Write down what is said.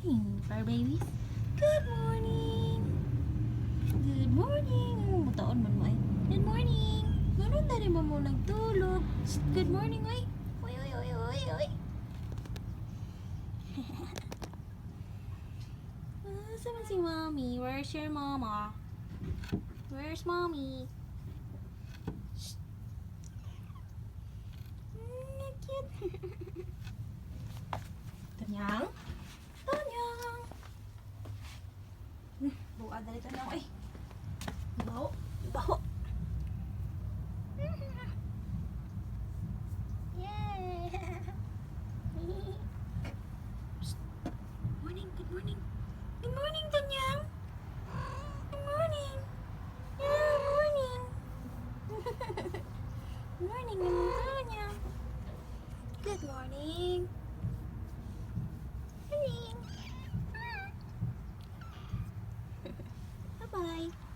morning, fur babies. Good morning. Good morning. Mutaon man mo ay. Good morning. Ganun na rin mo nagtulog. Good morning, oy. Oy, oy, oy, oy, oy. Saan si mommy? Where's your mama? Where's mommy? Cute. Tanyang? Tanyang! Buka dali tanyang, ay. Baho. Baho. Yay! Morning, good morning. Good morning, Tanyang. Good morning. Yeah, morning. Morning, Tanyang. Good morning. Morning. Bye-bye.